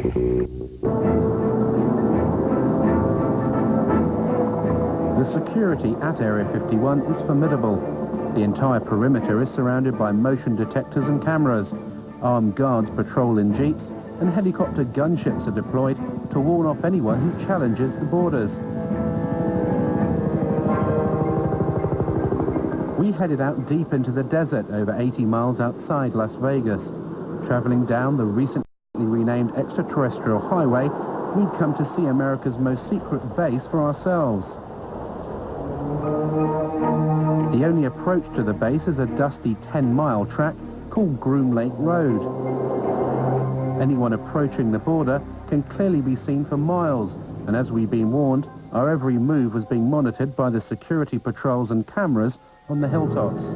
The security at Area 51 is formidable. The entire perimeter is surrounded by motion detectors and cameras. Armed guards patrol in jeeps, and helicopter gunships are deployed to warn off anyone who challenges the borders. We headed out deep into the desert over 80 miles outside Las Vegas. Traveling down the recently renamed extraterrestrial highway, we'd come to see America's most secret base for ourselves. The only approach to the base is a dusty 10-mile track called Groom Lake Road. Anyone approaching the border can clearly be seen for miles, and as we've been warned, our every move was being monitored by the security patrols and cameras on the hilltops.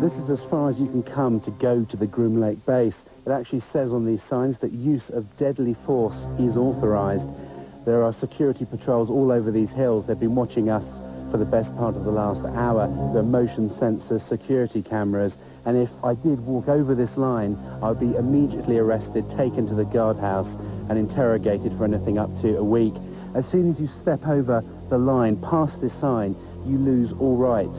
This is as far as you can come to go to the Groom Lake base. It actually says on these signs that use of deadly force is authorized. There are security patrols all over these hills. They've been watching us for the best part of the last hour. There are motion sensors, security cameras, and if I did walk over this line, I'd be immediately arrested, taken to the guardhouse, and interrogated for anything up to a week. As soon as you step over the line, past this sign, you lose all rights.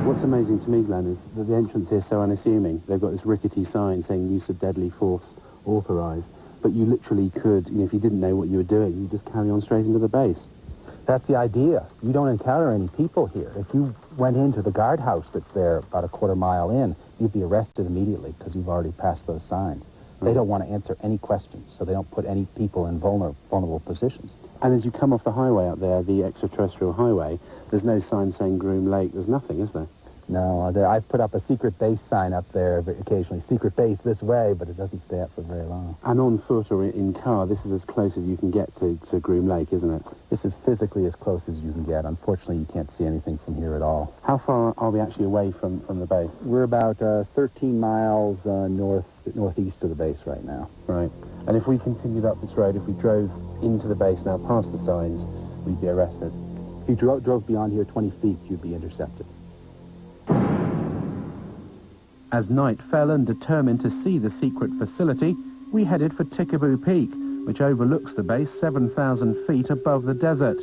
What's amazing to me, Glenn, is that the entrance here is so unassuming. They've got this rickety sign saying use of deadly force authorized, but you literally could, if you didn't know what you were doing, you just carry on straight into the base. That's the idea. You don't encounter any people here. If you went into the guardhouse that's there about a quarter mile in, you'd be arrested immediately because you've already passed those signs. They don't want to answer any questions, so they don't put any people in vulnerable positions. And as you come off the highway up there, the extraterrestrial highway, there's no sign saying Groom Lake. There's nothing, is there? No, I've put up a secret base sign up there occasionally. Secret base this way, but it doesn't stay up for very long. And on foot or in car, this is as close as you can get to Groom Lake, isn't it? This is physically as close as you can get. Unfortunately, you can't see anything from here at all. How far are we actually away from the base? We're about 13 miles northeast of the base right now. Right. And if we continued up this road, if we drove into the base now past the signs, we'd be arrested. If you drove beyond here 20 feet, you'd be intercepted. As night fell and determined to see the secret facility, we headed for Tikaboo Peak, which overlooks the base 7,000 feet above the desert.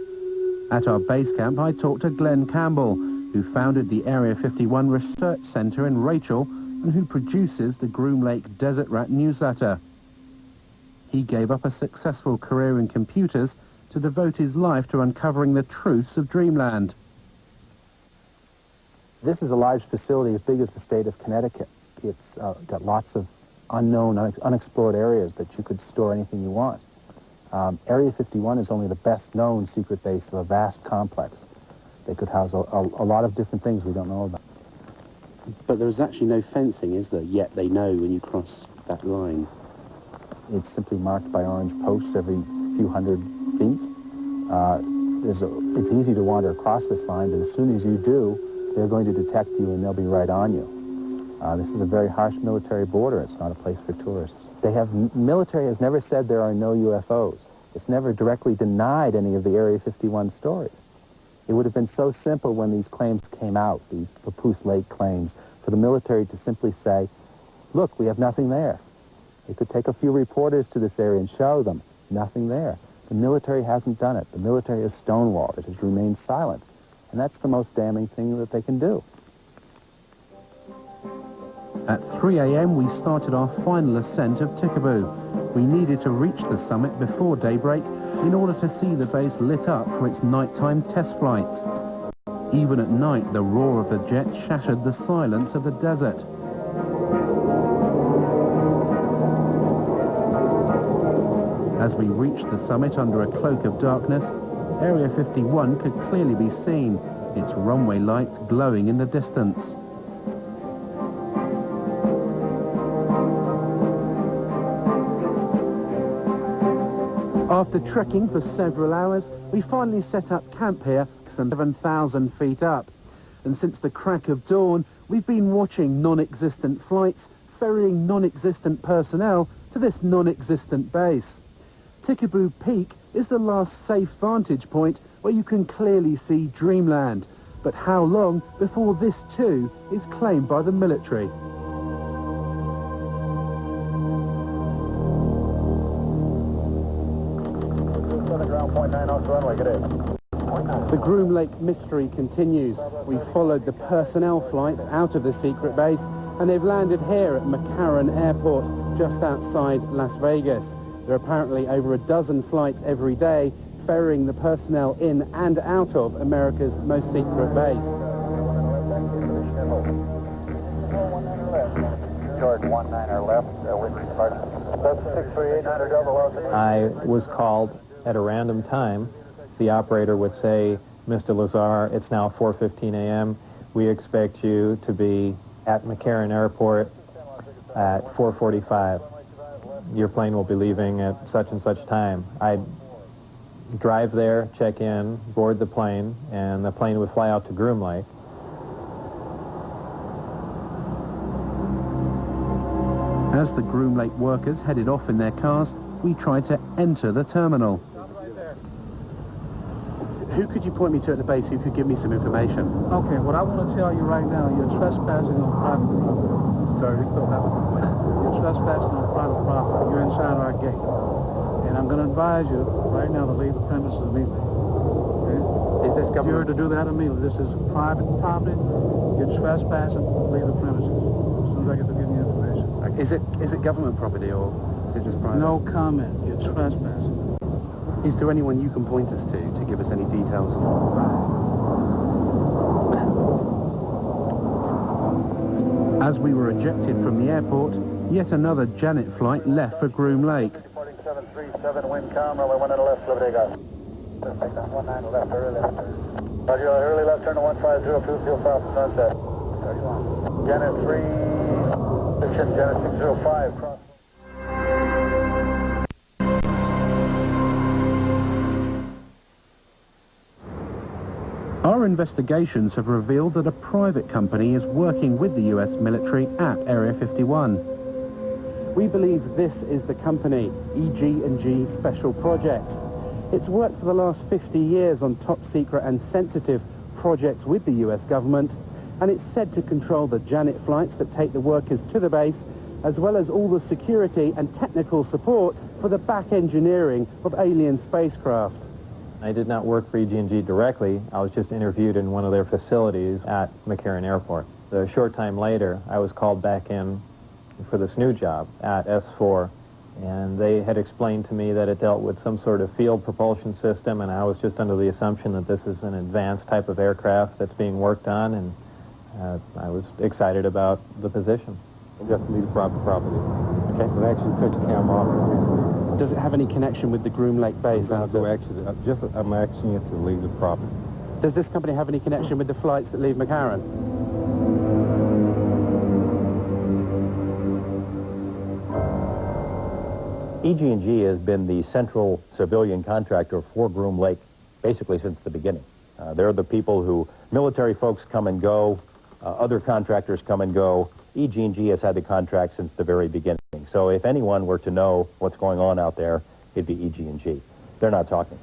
At our base camp, I talked to Glenn Campbell, who founded the Area 51 Research Center in Rachel and who produces the Groom Lake Desert Rat newsletter. He gave up a successful career in computers to devote his life to uncovering the truths of Dreamland. This is a large facility as big as the state of Connecticut. It's got lots of unknown, unexplored areas that you could store anything you want. Area 51 is only the best-known secret base of a vast complex. They could house a lot of different things we don't know about. But there's actually no fencing, is there? Yet they know when you cross that line. It's simply marked by orange posts every few hundred feet. It's easy to wander across this line, but as soon as you do, they're going to detect you and they'll be right on you. This is a very harsh military border. It's not a place for tourists. Military has never said there are no UFOs. It's never directly denied any of the Area 51 stories. It would have been so simple when these claims came out, these Papoose Lake claims, for the military to simply say, look, we have nothing there. They could take a few reporters to this area and show them, nothing there. The military hasn't done it. The military has stonewalled. It has remained silent. And that's the most damning thing that they can do. At 3 a.m. we started our final ascent of Tikaboo. We needed to reach the summit before daybreak in order to see the base lit up for its nighttime test flights. Even at night, the roar of the jet shattered the silence of the desert. As we reached the summit under a cloak of darkness, Area 51 could clearly be seen, its runway lights glowing in the distance. After trekking for several hours, we finally set up camp here, some 7,000 feet up. And since the crack of dawn, we've been watching non-existent flights, ferrying non-existent personnel to this non-existent base. Tikaboo Peak is the last safe vantage point where you can clearly see dreamland. But how long before this too is claimed by the military? The Groom Lake mystery continues. We've followed the personnel flights out of the secret base, and they've landed here at McCarran Airport, just outside Las Vegas. There are apparently over a dozen flights every day, ferrying the personnel in and out of America's most secret base. George 19er left, with departure. That's 638 I was called at a random time. The operator would say, Mr. Lazar, it's now 4:15 a.m. We expect you to be at McCarran Airport at 4:45. Your plane will be leaving at such and such time. I'd drive there, check in, board the plane, and the plane would fly out to Groom Lake. As the Groom Lake workers headed off in their cars, we tried to enter the terminal. Who could you point me to at the base who could give me some information? Okay, what I want to tell you right now, you're trespassing on private property. Sorry, who thought that was the point? You're trespassing on private property. You're inside our gate. And I'm going to advise you right now to leave the premises immediately. Okay? Is this government? You're to do that immediately. This is private property. You're trespassing. Leave the premises as soon as I get to give you information. Is it government property or is it just private? No comment. You're trespassing. Is there anyone you can point us to give us any details on? As we were ejected from the airport, yet another Janet flight left for Groom Lake. Reporting 737, wind calm, runway 1 and a left, Liberty Gus. 19 left, early left. Roger, early left, turn to 150, approved, fuel south, sunset. 31. Janet 3, Janet 605, cross. Our investigations have revealed that a private company is working with the US military at Area 51. We believe this is the company, EG&G Special Projects. It's worked for the last 50 years on top secret and sensitive projects with the US government, and it's said to control the Janet flights that take the workers to the base, as well as all the security and technical support for the back engineering of alien spacecraft. I did not work for EG&G directly. I was just interviewed in one of their facilities at McCarran Airport. A short time later, I was called back in for this new job at S4, and they had explained to me that it dealt with some sort of field propulsion system, and I was just under the assumption that this is an advanced type of aircraft that's being worked on, and I was excited about the position. Just leave the private property. Okay. So actually cut your camera off. Does it have any connection with the Groom Lake base? I'm asking you to leave the property. Does this company have any connection with the flights that leave McCarran? EG&G has been the central civilian contractor for Groom Lake basically since the beginning. They're the people who, military folks come and go, other contractors come and go. EG&G has had the contract since the very beginning. So if anyone were to know what's going on out there, it'd be EG&G. They're not talking.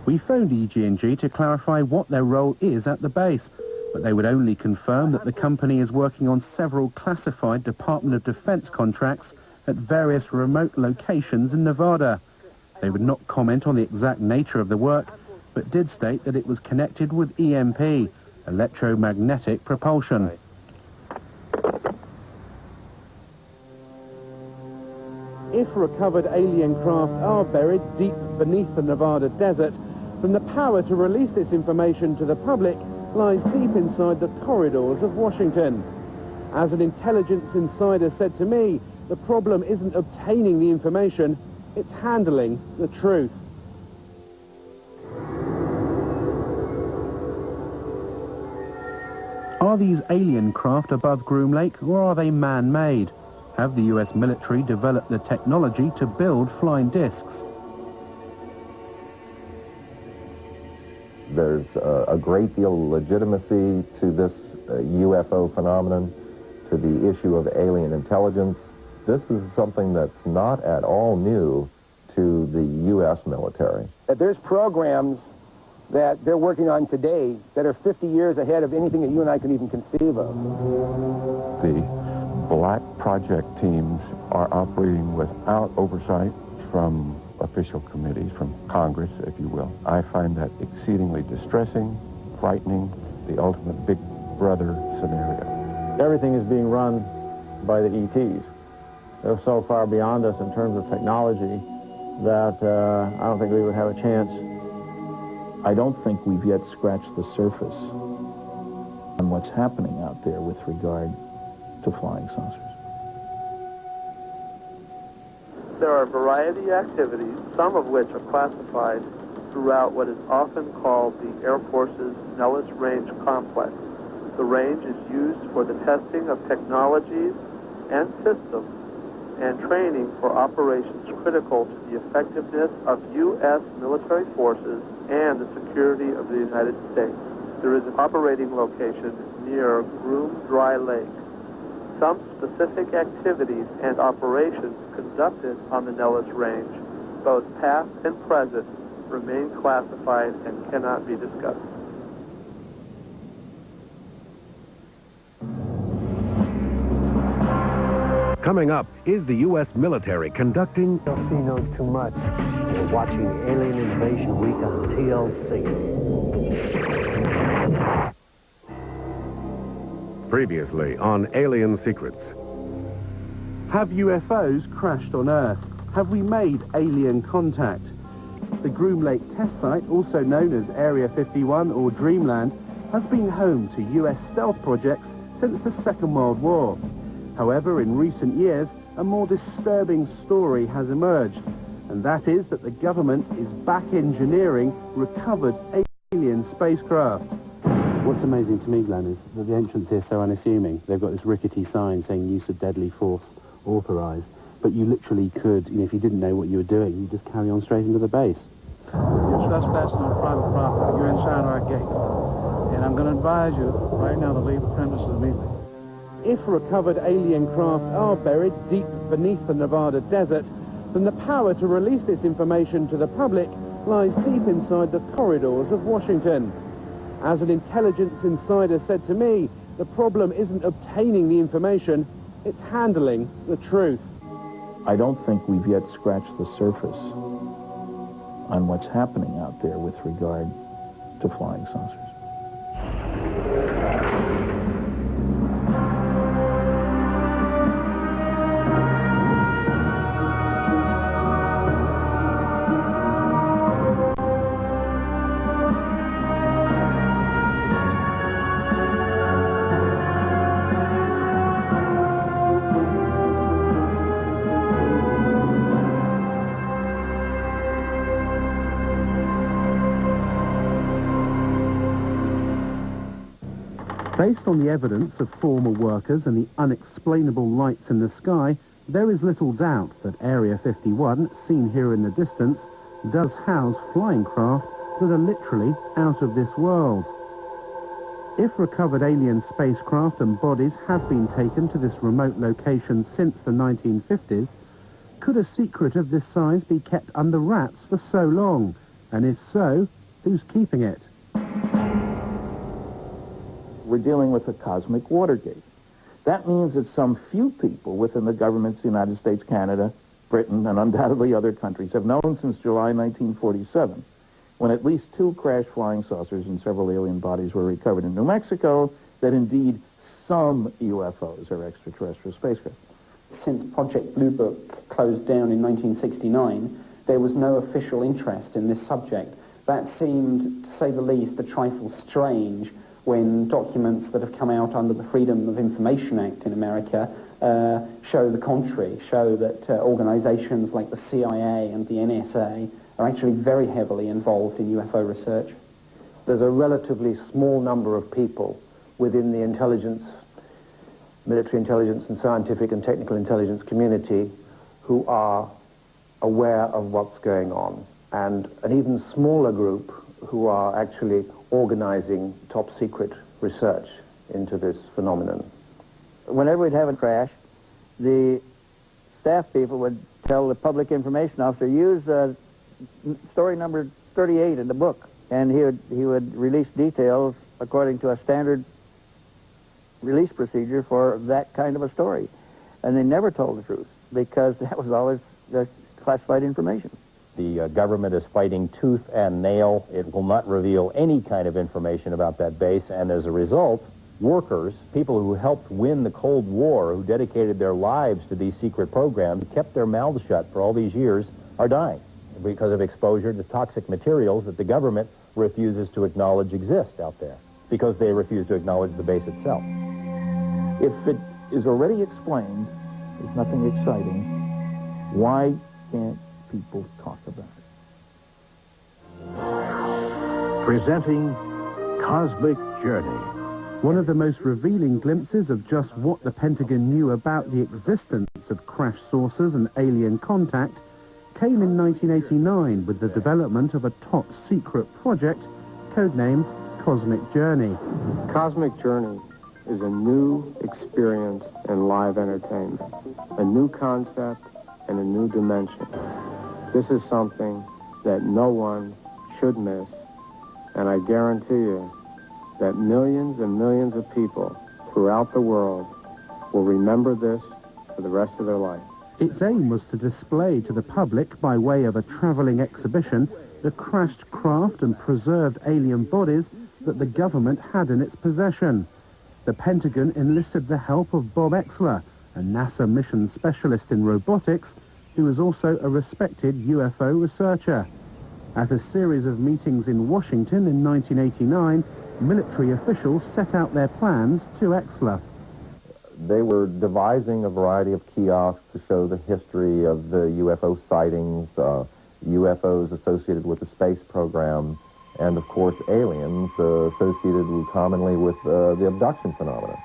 We phoned EG&G to clarify what their role is at the base, but they would only confirm that the company is working on several classified Department of Defense contracts at various remote locations in Nevada. They would not comment on the exact nature of the work, but did state that it was connected with EMP, electromagnetic propulsion. If recovered alien craft are buried deep beneath the Nevada desert, then the power to release this information to the public lies deep inside the corridors of Washington. As an intelligence insider said to me, the problem isn't obtaining the information, it's handling the truth. Are these alien craft above Groom Lake, or are they man-made? Have the US military developed the technology to build flying discs? There's a great deal of legitimacy to this UFO phenomenon, to the issue of alien intelligence. This is something that's not at all new to the U.S. military. There's programs that they're working on today that are 50 years ahead of anything that you and I can even conceive of. The black project teams are operating without oversight from official committees, from Congress, if you will. I find that exceedingly distressing, frightening, the ultimate big brother scenario. Everything is being run by the ETs. They're so far beyond us in terms of technology that I don't think we would have a chance. I don't think we've yet scratched the surface on what's happening out there with regard to flying saucers. There are a variety of activities, some of which are classified throughout what is often called the Air Force's Nellis Range Complex. The range is used for the testing of technologies and systems and training for operations critical to the effectiveness of U.S. military forces and the security of the United States. There is an operating location near Groom Dry Lake. Some specific activities and operations conducted on the Nellis Range, both past and present, remain classified and cannot be discussed. Coming up, is the U.S. military conducting... TLC knows too much. We're watching Alien Invasion Week on TLC. Previously on Alien Secrets. Have UFOs crashed on Earth? Have we made alien contact? The Groom Lake test site, also known as Area 51 or Dreamland, has been home to US stealth projects since the Second World War. However, in recent years, a more disturbing story has emerged, and that is that the government is back engineering recovered alien spacecraft. What's amazing to me, Glenn, is that the entrance here is so unassuming. They've got this rickety sign saying use of deadly force authorized, but you literally could, if you didn't know what you were doing, you just carry on straight into the base. You're trespassing on private property. You're inside our gate. And I'm going to advise you right now to leave the premises immediately. If recovered alien craft are buried deep beneath the Nevada desert, then the power to release this information to the public lies deep inside the corridors of Washington. As an intelligence insider said to me, the problem isn't obtaining the information, it's handling the truth. I don't think we've yet scratched the surface on what's happening out there with regard to flying saucers. Based on the evidence of former workers and the unexplainable lights in the sky, there is little doubt that Area 51, seen here in the distance, does house flying craft that are literally out of this world. If recovered alien spacecraft and bodies have been taken to this remote location since the 1950s, could a secret of this size be kept under wraps for so long? And if so, who's keeping it? We're dealing with a cosmic Watergate. That means that some few people within the governments of the United States, Canada, Britain, and undoubtedly other countries have known since July 1947, when at least 2 crashed flying saucers and several alien bodies were recovered in New Mexico, that indeed some UFOs are extraterrestrial spacecraft. Since Project Blue Book closed down in 1969, there was no official interest in this subject. That seemed, to say the least, a trifle strange when documents that have come out under the Freedom of Information Act in America show the contrary, show that organizations like the CIA and the NSA are actually very heavily involved in UFO research. There's a relatively small number of people within the intelligence, military intelligence and scientific and technical intelligence community who are aware of what's going on, and an even smaller group who are actually organizing top secret research into this phenomenon. Whenever we'd have a crash, the staff people would tell the public information officer, use story number 38 in the book, and he would release details according to a standard release procedure for that kind of a story. And they never told the truth, because that was always classified information. The government is fighting tooth and nail. It will not reveal any kind of information about that base, and as a result, workers, people who helped win the Cold War, who dedicated their lives to these secret programs, kept their mouths shut for all these years, are dying because of exposure to toxic materials that the government refuses to acknowledge exist out there, because they refuse to acknowledge the base itself. If it is already explained, there's nothing exciting, why can't people talk about it? Presenting Cosmic Journey. One of the most revealing glimpses of just what the Pentagon knew about the existence of crash saucers and alien contact came in 1989 with the development of a top-secret project codenamed Cosmic Journey. Cosmic Journey is a new experience in live entertainment, a new concept and a new dimension. This is something that no one should miss, and I guarantee you that millions and millions of people throughout the world will remember this for the rest of their life. Its aim was to display to the public, by way of a travelling exhibition, the crashed craft and preserved alien bodies that the government had in its possession. The Pentagon enlisted the help of Bob Exler, a NASA mission specialist in robotics, who was also a respected UFO researcher. At a series of meetings in Washington in 1989, military officials set out their plans to Exler. They were devising a variety of kiosks to show the history of the UFO sightings, UFOs associated with the space program, and of course aliens associated commonly with the abduction phenomenon.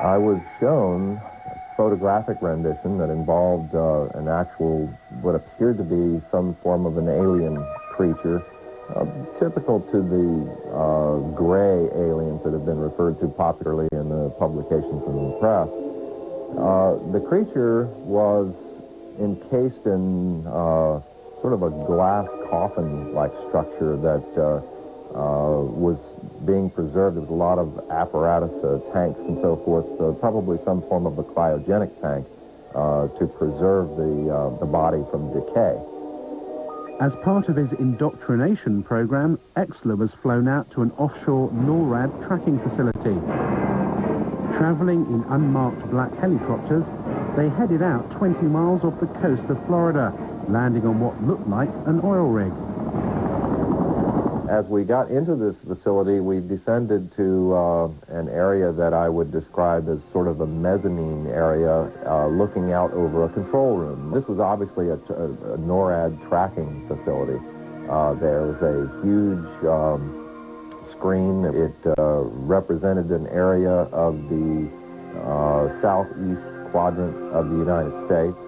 I was shown a photographic rendition that involved an actual, what appeared to be some form of an alien creature, typical to the gray aliens that have been referred to popularly in the publications and the press. The creature was encased in sort of a glass coffin-like structure that was being preserved. There was a lot of apparatus, tanks and so forth, probably some form of a cryogenic tank to preserve the body from decay. As part of his indoctrination program, Exler was flown out to an offshore NORAD tracking facility. Traveling in unmarked black helicopters, they headed out 20 miles off the coast of Florida, landing on what looked like an oil rig. As we got into this facility, we descended to an area that I would describe as sort of a mezzanine area, looking out over a control room. This was obviously a NORAD tracking facility. There was a huge screen. It represented an area of the southeast quadrant of the United States.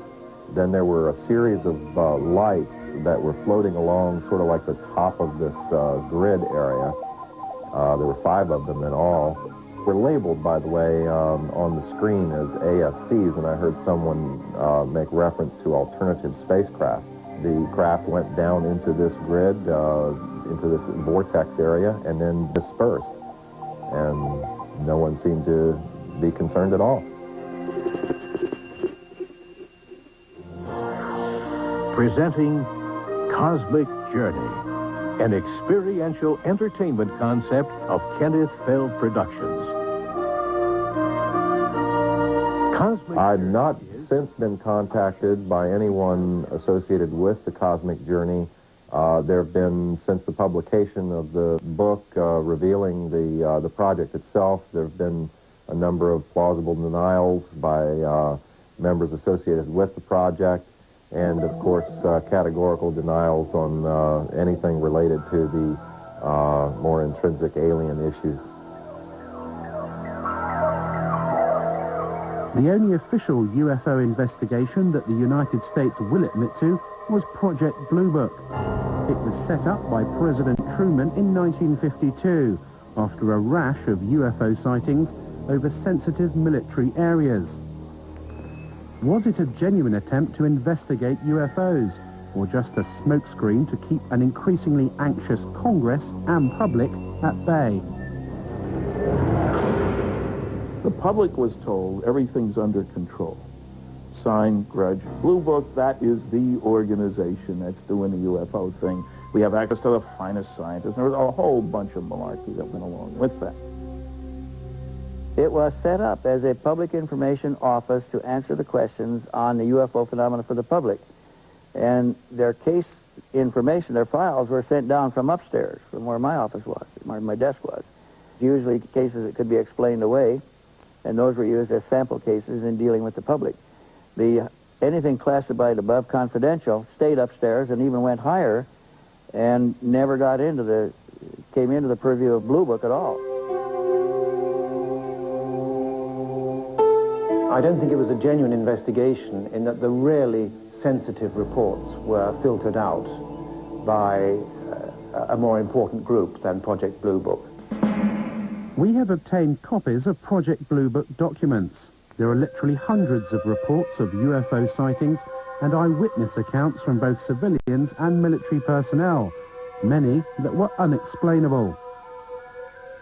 Then there were a series of lights that were floating along sort of like the top of this grid area. There were 5 of them in all. Were labeled, by the way, on the screen as ASCs, and I heard someone make reference to alternative spacecraft. The craft went down into this grid, into this vortex area, and then dispersed. And no one seemed to be concerned at all. Presenting Cosmic Journey, an experiential entertainment concept of Kenneth Feld Productions. I've not since been contacted by anyone associated with the Cosmic Journey. There have been, since the publication of the book revealing the project itself, there have been a number of plausible denials by members associated with the project, and of course categorical denials on anything related to the more intrinsic alien issues. The only official UFO investigation that the United States will admit to was Project Blue Book. It was set up by President Truman in 1952 after a rash of UFO sightings over sensitive military areas. Was it a genuine attempt to investigate UFOs, or just a smokescreen to keep an increasingly anxious Congress and public at bay? The public was told everything's under control. Sign, Grudge. Blue Book, that is the organization that's doing the UFO thing. We have access to the finest scientists. There was a whole bunch of malarkey that went along with that. It was set up as a public information office to answer the questions on the UFO phenomena for the public. And their case information, their files, were sent down from upstairs, from where my office was, where my desk was. Usually cases that could be explained away, and those were used as sample cases in dealing with the public. Anything classified above confidential stayed upstairs and even went higher and never came into the purview of Blue Book at all. I don't think it was a genuine investigation in that the really sensitive reports were filtered out by a more important group than Project Blue Book. We have obtained copies of Project Blue Book documents. There are literally hundreds of reports of UFO sightings and eyewitness accounts from both civilians and military personnel, many that were unexplainable.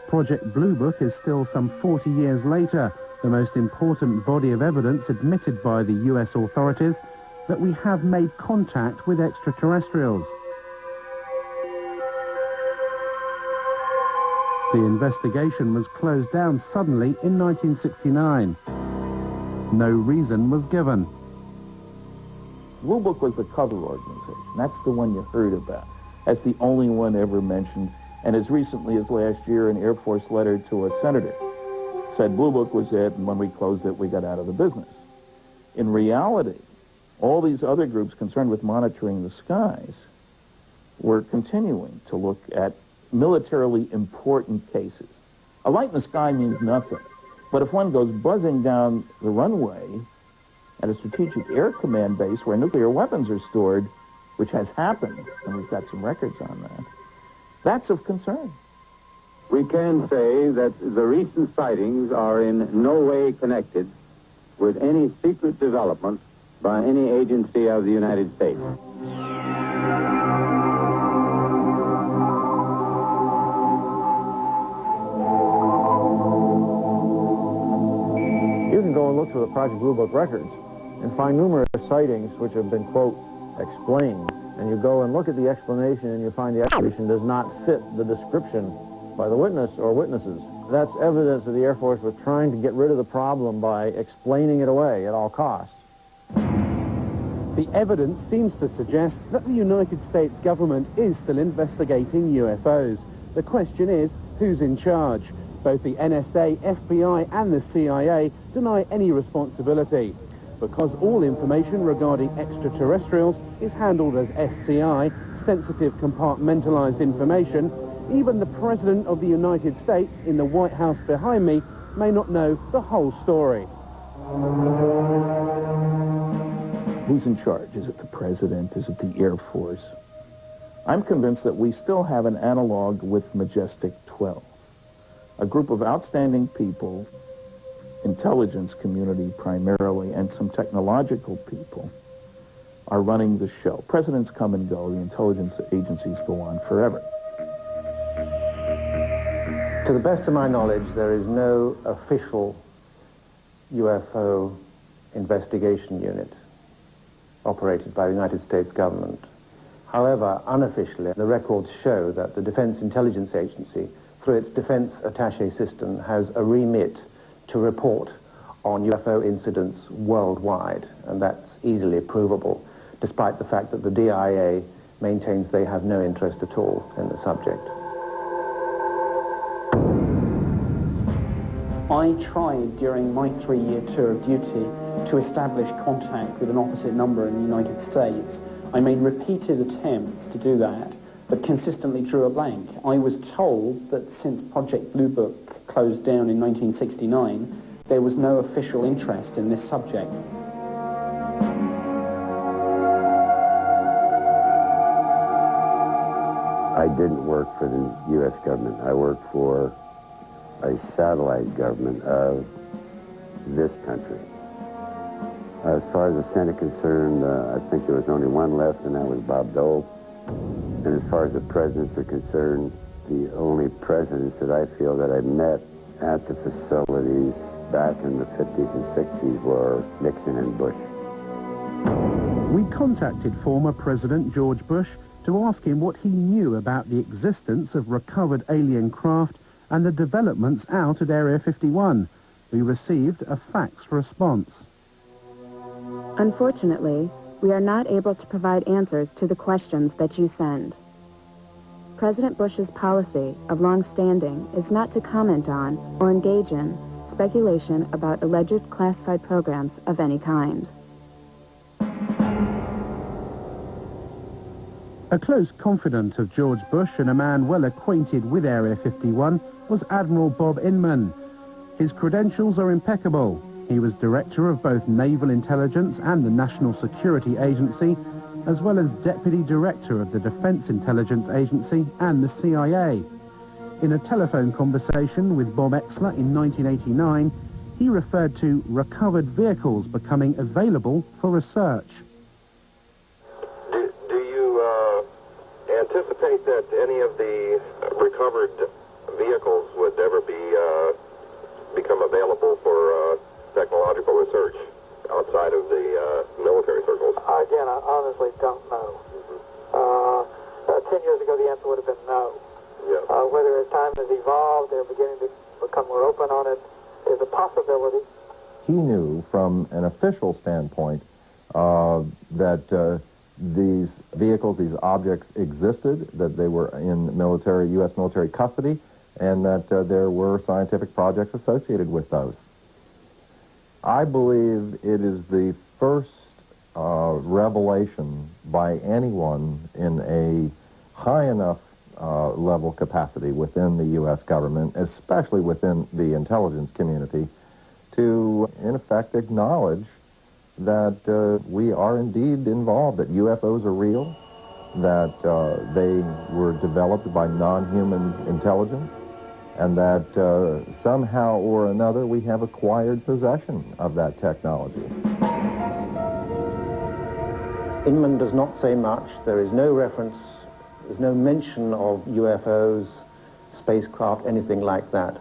Project Blue Book is still some 40 years later the most important body of evidence admitted by the US authorities that we have made contact with extraterrestrials. The investigation was closed down suddenly in 1969. No reason was given. Blue Book was the cover organization. That's the one you heard about. That's the only one ever mentioned. And as recently as last year, an Air Force letter to a senator said Blue Book was it, and when we closed it, we got out of the business. In reality, all these other groups concerned with monitoring the skies were continuing to look at militarily important cases. A light in the sky means nothing. But if one goes buzzing down the runway at a strategic air command base where nuclear weapons are stored, which has happened, and we've got some records on that, that's of concern. We can say that the recent sightings are in no way connected with any secret development by any agency of the United States. You can go and look through the Project Blue Book records and find numerous sightings which have been, quote, explained. And you go and look at the explanation and you find the explanation does not fit the description by the witness or witnesses. That's evidence that the Air Force was trying to get rid of the problem by explaining it away at all costs. The evidence seems to suggest that the United States government is still investigating UFOs. The question is, who's in charge? Both the NSA, FBI and the CIA deny any responsibility. Because all information regarding extraterrestrials is handled as SCI, sensitive compartmentalized information, even the President of the United States in the White House behind me may not know the whole story. Who's in charge? Is it the President? Is it the Air Force? I'm convinced that we still have an analog with Majestic 12. A group of outstanding people, intelligence community primarily, and some technological people are running the show. Presidents come and go. The intelligence agencies go on forever. To the best of my knowledge, there is no official UFO investigation unit operated by the United States government. However, unofficially, the records show that the Defense Intelligence Agency, through its Defense Attaché system, has a remit to report on UFO incidents worldwide, and that's easily provable, despite the fact that the DIA maintains they have no interest at all in the subject. I tried during my 3-year tour of duty to establish contact with an opposite number in the United States. I made repeated attempts to do that, but consistently drew a blank. I was told that since Project Blue Book closed down in 1969, there was no official interest in this subject. I didn't work for the U.S. government. I worked for a satellite government of this country. As far as the Senate concerned, I think there was only one left, and that was Bob Dole. And as far as the presidents are concerned, the only presidents that I feel that I met at the facilities back in the 50s and 60s were Nixon and Bush. We contacted former President George Bush to ask him what he knew about the existence of recovered alien craft and the developments out at Area 51. We received a fax response. Unfortunately, we are not able to provide answers to the questions that you send. President Bush's policy of long-standing is not to comment on or engage in speculation about alleged classified programs of any kind. A close confidant of George Bush and a man well acquainted with Area 51 was Admiral Bob Inman. His credentials are impeccable. He was director of both Naval Intelligence and the National Security Agency, as well as deputy director of the Defense Intelligence Agency and the CIA. In a telephone conversation with Bob Exler in 1989, he referred to recovered vehicles becoming available for research. Do you anticipate that any of the recovered vehicles would ever become available for technological research outside of the military circles? Again, I honestly don't know. 10 years ago, the answer would have been no. Yeah. Whether as time has evolved, they're beginning to become more open on it, is a possibility. He knew from an official standpoint that these vehicles, these objects existed, that they were in U.S. military custody, and that there were scientific projects associated with those. I believe it is the first revelation by anyone in a high enough level capacity within the U.S. government, especially within the intelligence community, to, in effect, acknowledge that we are indeed involved, that UFOs are real, that they were developed by non-human intelligence, and that somehow or another we have acquired possession of that technology. Inman does not say much. There is no reference, there's no mention of UFOs, spacecraft, anything like that.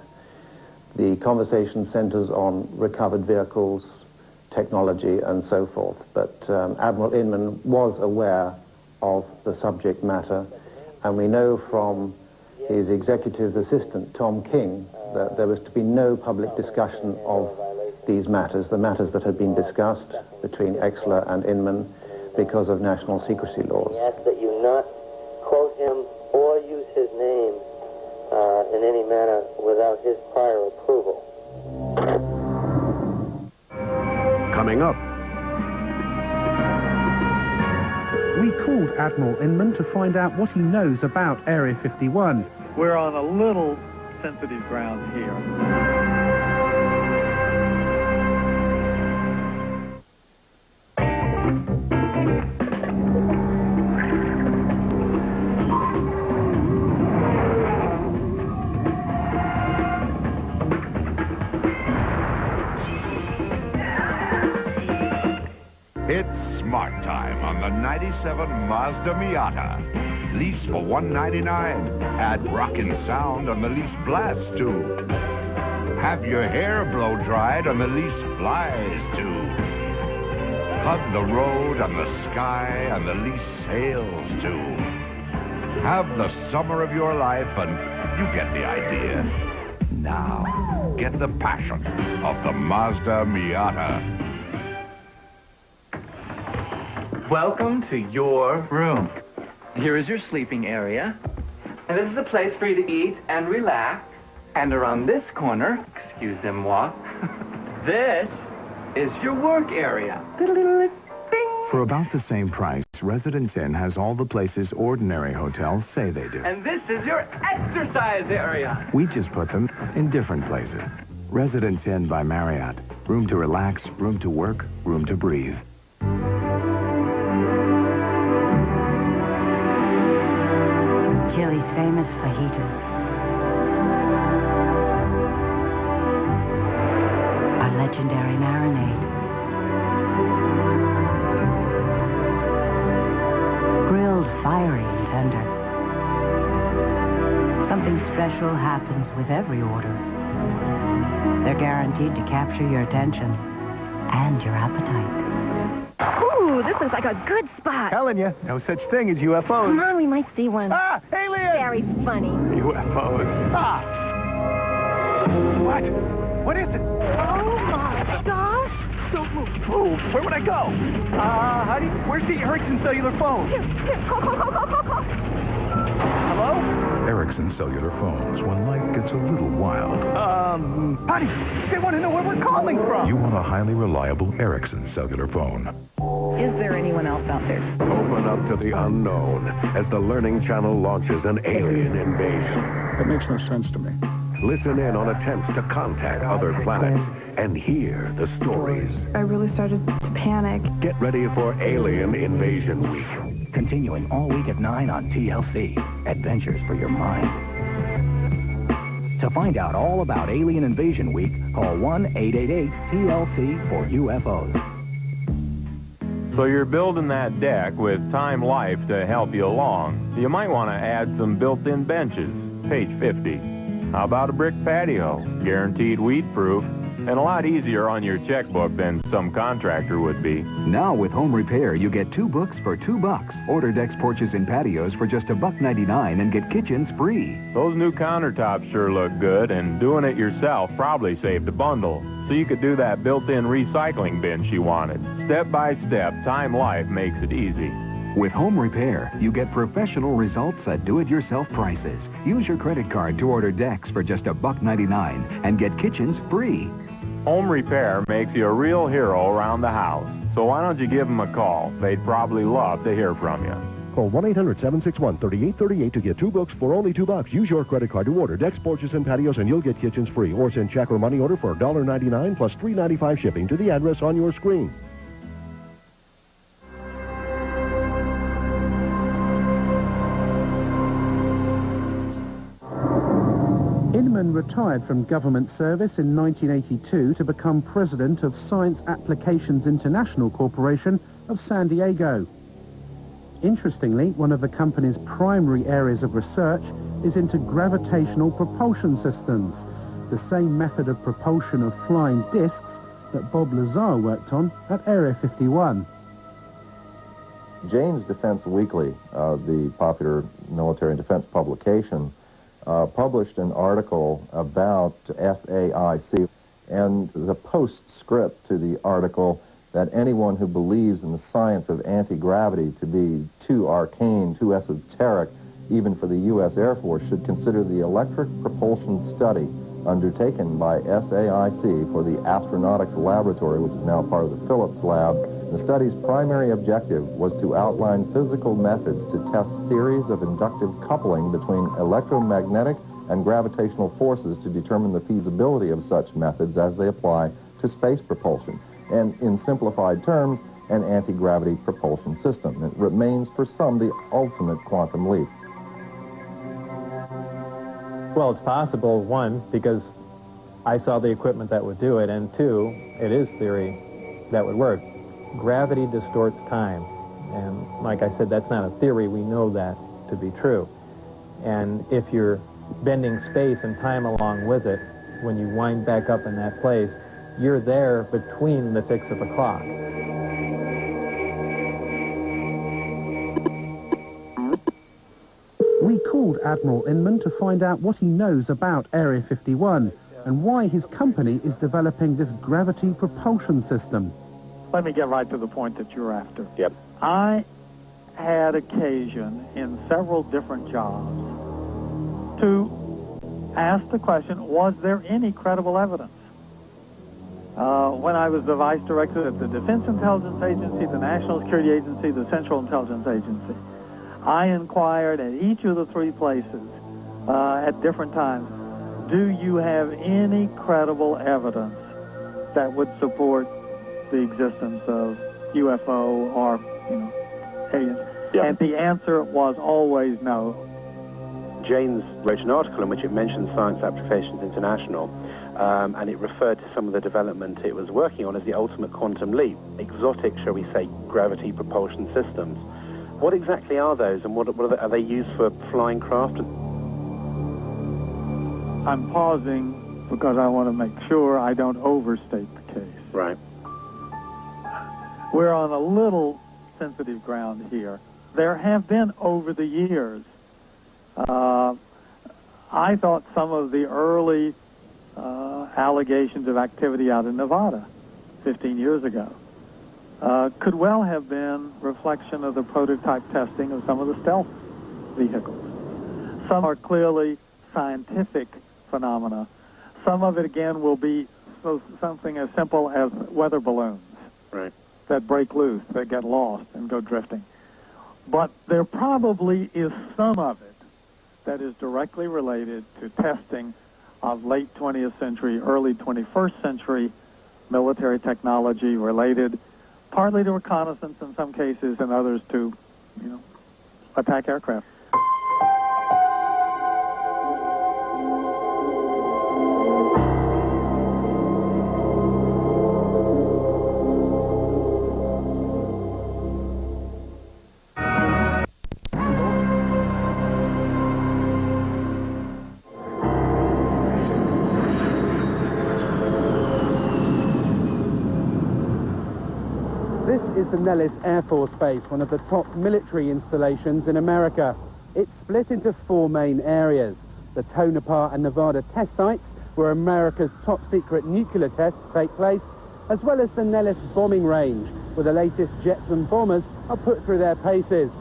The conversation centers on recovered vehicles, technology, and so forth. But Admiral Inman was aware of the subject matter, and we know from his executive assistant, Tom King, that there was to be no public discussion of these matters, the matters that had been discussed between Exler and Inman, because of national secrecy laws. We ask that you not quote him or use his name in any manner without his prior approval. Coming up. We called Admiral Inman to find out what he knows about Area 51. We're on a little sensitive ground here. It's smart time on the 97 Mazda Miata. Lease for $199. Add rockin' sound on the lease Blast 2. Have your hair blow dried on the lease Flies 2. Hug the road and the sky and the lease Sails 2. Have the summer of your life and you get the idea. Now, get the passion of the Mazda Miata. Welcome to your room. Here is your sleeping area. And this is a place for you to eat and relax. And around this corner, excusez-moi, this is your work area. For about the same price, Residence Inn has all the places ordinary hotels say they do. And this is your exercise area. We just put them in different places. Residence Inn by Marriott. Room to relax, room to work, room to breathe. Chili's famous fajitas are legendary marinade. special happens with every order. They're guaranteed to capture your attention and your appetite. Ooh, this looks like a good spot. Telling you, no such thing as UFOs. Come on, we might see one. Ah, alien! Very funny. UFOs. Ah! What? What is it? Oh my gosh! Don't move. Where would I go? Where's the Ericsson cellular phone? Here, call. Hello? Ericsson cellular phones when life gets a little wild. Honey, they want to know where we're calling from. You want a highly reliable Ericsson cellular phone. Is there anyone else out there? Open up to the unknown as the Learning Channel launches an alien invasion. That makes no sense to me. Listen in on attempts to contact other planets and hear the stories. I really started to panic. Get ready for Alien Invasion Week. Continuing all week at 9 on TLC. Adventures for your mind. To find out all about Alien Invasion Week, call 1-888-TLC for UFOs. So you're building that deck with Time Life to help you along. You might want to add some built-in benches. Page 50. How about a brick patio? Guaranteed weed-proof. And a lot easier on your checkbook than some contractor would be. Now with Home Repair, you get 2 books for $2. Order decks, porches, and patios for just $1.99 and get kitchens free. Those new countertops sure look good, and doing it yourself probably saved a bundle. So you could do that built-in recycling bin she wanted. Step by step, Time Life makes it easy. With Home Repair, you get professional results at do-it-yourself prices. Use your credit card to order decks for just $1.99 and get kitchens free. Home Repair makes you a real hero around the house. So why don't you give them a call? They'd probably love to hear from you. Call 1-800-761-3838 to get 2 books for only $2. Use your credit card to order decks, porches, and patios, and you'll get kitchens free. Or send check or money order for $1.99 plus $3.95 shipping to the address on your screen. Inman retired from government service in 1982 to become president of Science Applications International Corporation of San Diego. Interestingly, one of the company's primary areas of research is into gravitational propulsion systems, the same method of propulsion of flying discs that Bob Lazar worked on at Area 51. Jane's Defense Weekly, the popular military and defense publication, published an article about SAIC, and the postscript to the article that anyone who believes in the science of anti-gravity to be too arcane, too esoteric, even for the U.S. Air Force, should consider the electric propulsion study undertaken by SAIC for the Astronautics Laboratory, which is now part of the Phillips Lab. The study's primary objective was to outline physical methods to test theories of inductive coupling between electromagnetic and gravitational forces to determine the feasibility of such methods as they apply to space propulsion. And in simplified terms, an anti-gravity propulsion system. It remains for some the ultimate quantum leap. Well, it's possible, one, because I saw the equipment that would do it, and two, it is theory that would work. Gravity distorts time, and like I said, that's not a theory. We know that to be true. And if you're bending space and time along with it, when you wind back up in that place, you're there between the ticks of a clock. We called Admiral Inman to find out what he knows about Area 51 and why his company is developing this gravity propulsion system. Let me get right to the point that you're after. Yep. I had occasion in several different jobs to ask the question, was there any credible evidence? When I was the vice director at the Defense Intelligence Agency, the National Security Agency, the Central Intelligence Agency, I inquired at each of the 3 places at different times, do you have any credible evidence that would support the existence of UFO or, aliens? Yep. And the answer was always no. Jane's wrote an article in which it mentioned Science Applications International, and it referred to some of the development it was working on as the ultimate quantum leap, exotic, shall we say, gravity propulsion systems. What exactly are those, and what are they used for flying craft? I'm pausing because I want to make sure I don't overstate the case. Right. We're on a little sensitive ground here. There have been, over the years, I thought some of the early allegations of activity out in Nevada 15 years ago could well have been reflection of the prototype testing of some of the stealth vehicles. Some are clearly scientific phenomena. Some of it, again, will be something as simple as weather balloons that break loose, that get lost and go drifting. But there probably is some of it that is directly related to testing of late 20th century, early 21st century military technology related partly to reconnaissance in some cases and others to, attack aircraft. This is the Nellis Air Force Base, one of the top military installations in America. It's split into 4 main areas: the Tonopah and Nevada test sites, where America's top secret nuclear tests take place, as well as the Nellis bombing range, where the latest jets and bombers are put through their paces.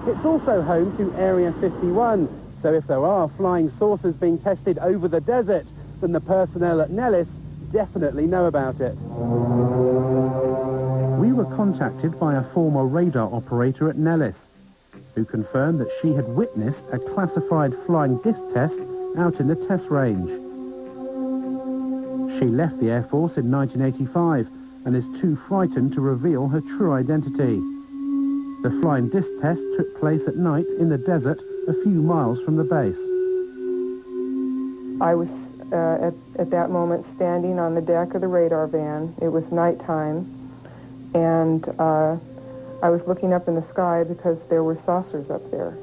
It's also home to Area 51, so if there are flying saucers being tested over the desert, then the personnel at Nellis definitely know about it. We were contacted by a former radar operator at Nellis, who confirmed that she had witnessed a classified flying disc test out in the test range. She left the Air Force in 1985 and is too frightened to reveal her true identity. The flying disc test took place at night in the desert a few miles from the base. I was at that moment standing on the deck of the radar van. It was nighttime, and I was looking up in the sky because there were saucers up there.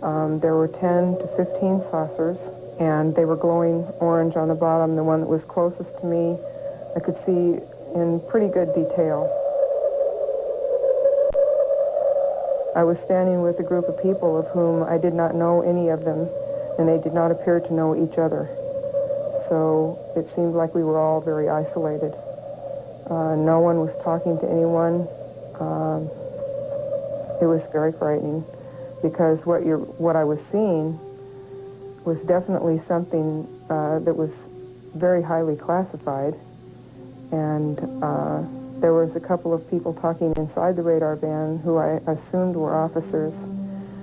There were 10 to 15 saucers, and they were glowing orange on the bottom. The one that was closest to me, I could see in pretty good detail. I was standing with a group of people of whom I did not know any of them, and they did not appear to know each other. So it seemed like we were all very isolated. No one was talking to anyone. It was very frightening because what I was seeing was definitely something that was very highly classified, and there was a couple of people talking inside the radar van who I assumed were officers,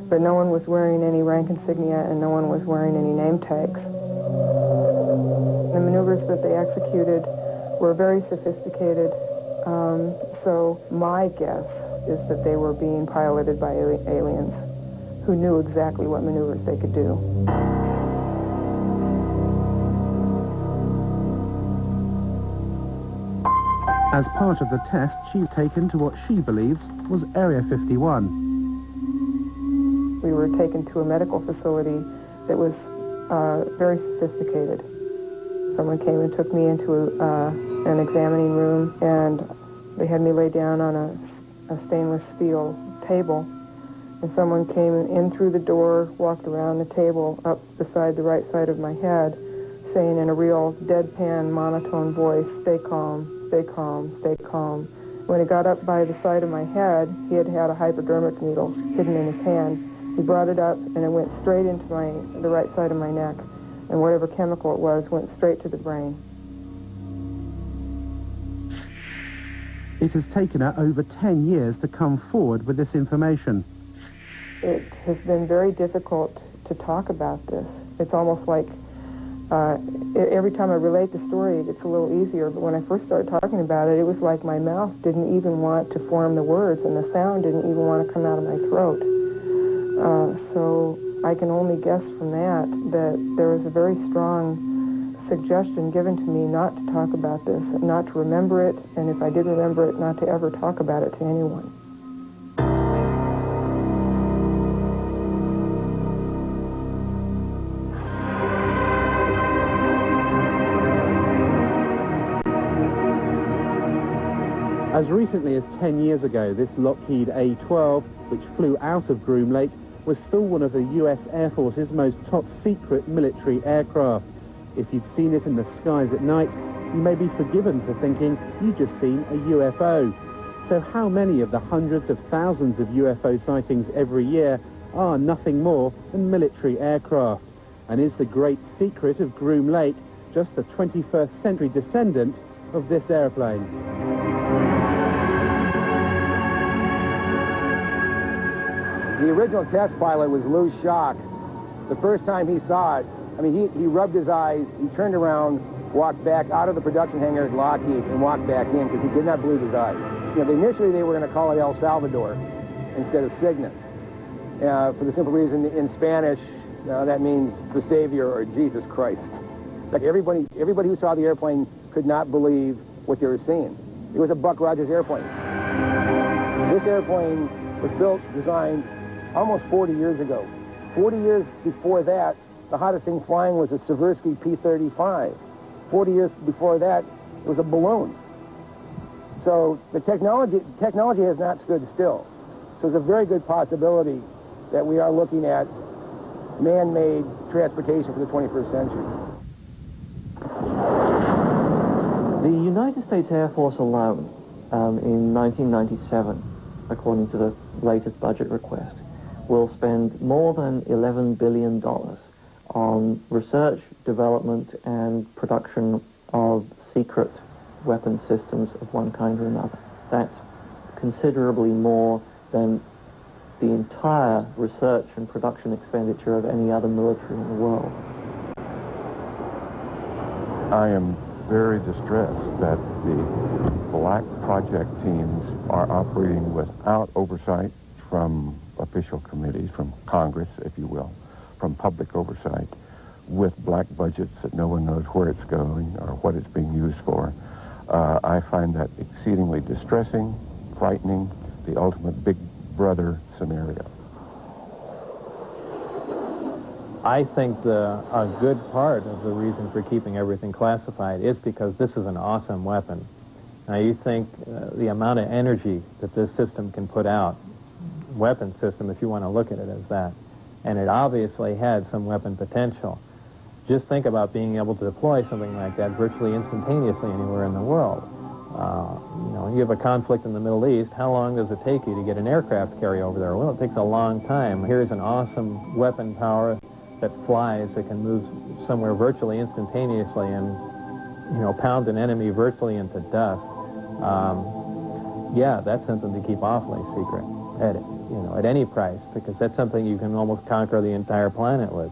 but no one was wearing any rank insignia and no one was wearing any name tags. The maneuvers that they executed were very sophisticated, so my guess is that they were being piloted by aliens who knew exactly what maneuvers they could do. As part of the test, she's taken to what she believes was Area 51. We were taken to a medical facility that was very sophisticated. Someone came and took me into an examining room, and they had me lay down on a stainless steel table, and someone came in through the door, walked around the table up beside the right side of my head, saying in a real deadpan, monotone voice, "Stay calm, stay calm, stay calm." When he got up by the side of my head, he had a hypodermic needle hidden in his hand. He brought it up, and it went straight into the right side of my neck, and whatever chemical it was went straight to the brain. It has taken her over 10 years to come forward with this information. It has been very difficult to talk about this. It's almost like every time I relate the story, it gets a little easier, but when I first started talking about it, it was like my mouth didn't even want to form the words, and the sound didn't even want to come out of my throat. So I can only guess from that there was a very strong suggestion given to me not to talk about this, not to remember it, and if I did remember it, not to ever talk about it to anyone. As recently as 10 years ago, this Lockheed A-12, which flew out of Groom Lake, was still one of the US Air Force's most top-secret military aircraft. If you'd seen it in the skies at night, you may be forgiven for thinking you'd just seen a UFO. So how many of the hundreds of thousands of UFO sightings every year are nothing more than military aircraft? And is the great secret of Groom Lake just a 21st century descendant of this airplane? The original test pilot was Lou Schock. The first time he saw it, I mean, he rubbed his eyes, he turned around, walked back out of the production hangar at Lockheed and walked back in because he did not believe his eyes. You know, initially they were going to call it El Salvador instead of Cygnus. For the simple reason, in Spanish, that means the Savior or Jesus Christ. Like everybody who saw the airplane could not believe what they were seeing. It was a Buck Rogers airplane. This airplane was built, designed almost 40 years ago. 40 years before that, the hottest thing flying was a Seversky P-35. 40 years before that, it was a balloon. So the technology has not stood still. So it's a very good possibility that we are looking at man-made transportation for the 21st century. The United States Air Force alone, in 1997, according to the latest budget request, will spend more than $11 billion on research, development, and production of secret weapon systems of one kind or another. That's considerably more than the entire research and production expenditure of any other military in the world. I am very distressed that the black project teams are operating without oversight from official committees, from Congress, if you will, from public oversight, with black budgets that no one knows where it's going or what it's being used for. I find that exceedingly distressing, frightening, the ultimate big brother scenario. I think a good part of the reason for keeping everything classified is because this is an awesome weapon. Now you think the amount of energy that this system can put out, weapon system if you want to look at it as that, and it obviously had some weapon potential. Just think about being able to deploy something like that virtually instantaneously anywhere in the world. You know, you have a conflict in the Middle East, how long does it take you to get an aircraft carry over there? Well, it takes a long time. Here's an awesome weapon power that flies, that can move somewhere virtually instantaneously and, you know, pound an enemy virtually into dust. Yeah, that's something to keep awfully secret at any price, because that's something you can almost conquer the entire planet with.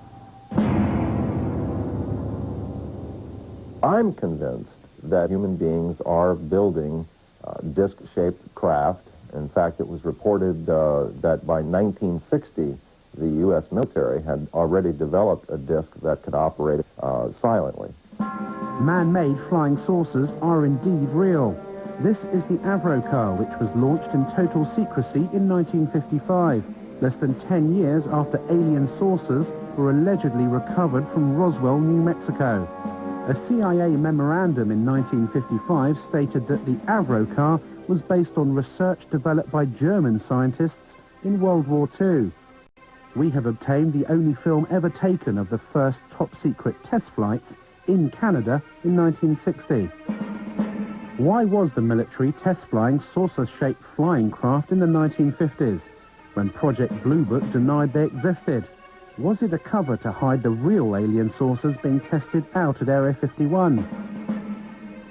I'm convinced that human beings are building disc-shaped craft. In fact, it was reported that by 1960, the U.S. military had already developed a disc that could operate silently. Man-made flying saucers are indeed real. This is the Avrocar, which was launched in total secrecy in 1955, less than 10 years after alien saucers were allegedly recovered from Roswell, New Mexico. A CIA memorandum in 1955 stated that the Avrocar was based on research developed by German scientists in World War II. We have obtained the only film ever taken of the first top-secret test flights in Canada in 1960. Why was the military test-flying saucer-shaped flying craft in the 1950s, when Project Blue Book denied they existed? Was it a cover to hide the real alien saucers being tested out at Area 51?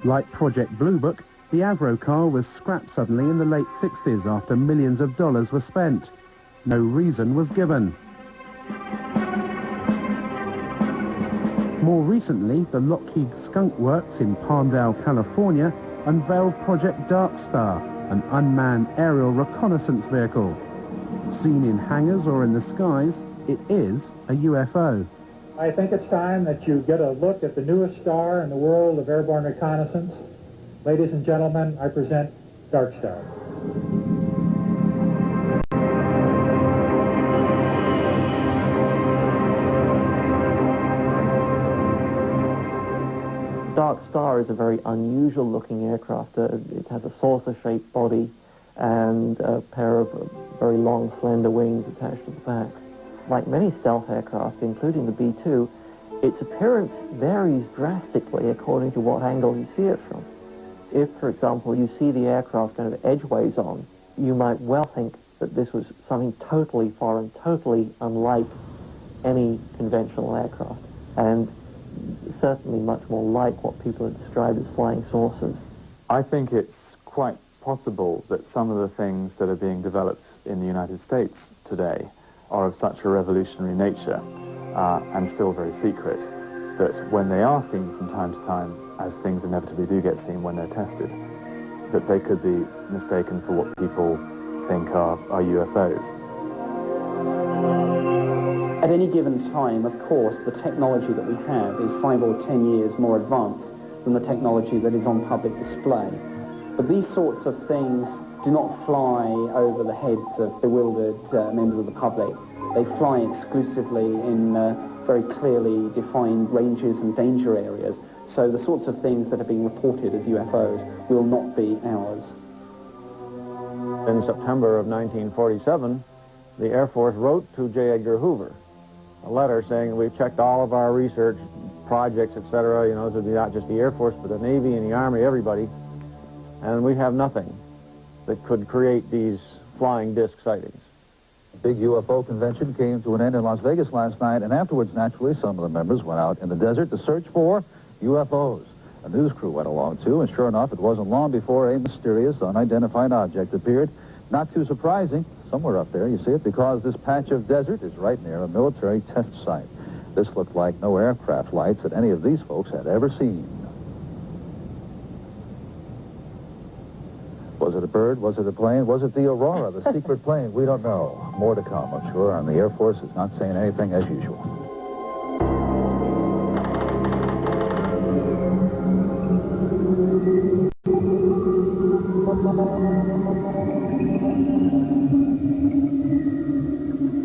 Like Project Blue Book, the Avrocar was scrapped suddenly in the late 60s after millions of dollars were spent. No reason was given. More recently, the Lockheed Skunk Works in Palmdale, California, unveiled Project Dark Star, an unmanned aerial reconnaissance vehicle. Seen in hangars or in the skies, it is a UFO. I think it's time that you get a look at the newest star in the world of airborne reconnaissance. Ladies and gentlemen, I present Dark Star. Dark Star is a very unusual-looking aircraft. It has a saucer-shaped body and a pair of very long, slender wings attached to the back. Like many stealth aircraft, including the B-2, its appearance varies drastically according to what angle you see it from. If, for example, you see the aircraft kind of edgeways on, you might well think that this was something totally foreign, totally unlike any conventional aircraft, and certainly much more like what people have described as flying saucers. I think it's quite possible that some of the things that are being developed in the United States today are of such a revolutionary nature and still very secret that when they are seen from time to time, as things inevitably do get seen when they're tested, that they could be mistaken for what people think are UFOs. At any given time, of course, the technology that we have is 5 or 10 years more advanced than the technology that is on public display. But these sorts of things do not fly over the heads of bewildered members of the public. They fly exclusively in very clearly defined ranges and danger areas. So the sorts of things that are being reported as UFOs will not be ours. In September of 1947, the Air Force wrote to J. Edgar Hoover a letter saying we've checked all of our research projects, etc., you know, so not just the Air Force, but the Navy and the Army, everybody, and we have nothing that could create these flying disc sightings. The big UFO convention came to an end in Las Vegas last night, and afterwards, naturally, some of the members went out in the desert to search for UFOs. A news crew went along, too, and sure enough, it wasn't long before a mysterious, unidentified object appeared. Not too surprising, somewhere up there, you see it, because this patch of desert is right near a military test site. This looked like no aircraft lights that any of these folks had ever seen. Was it a bird? Was it a plane? Was it the Aurora, the secret plane? We don't know. More to come, I'm sure, and the Air Force is not saying anything as usual.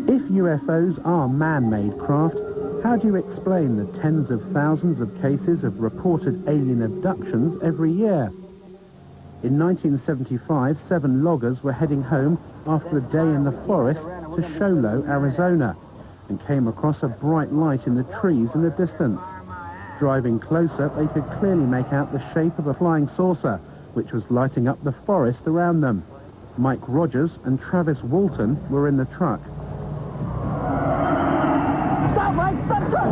If UFOs are man-made craft, how do you explain the tens of thousands of cases of reported alien abductions every year? In 1975, 7 loggers were heading home after a day in the forest to Show Low, Arizona, and came across a bright light in the trees in the distance. Driving closer, they could clearly make out the shape of a flying saucer, which was lighting up the forest around them. Mike Rogers and Travis Walton were in the truck. Stop, Mike! Stop the truck!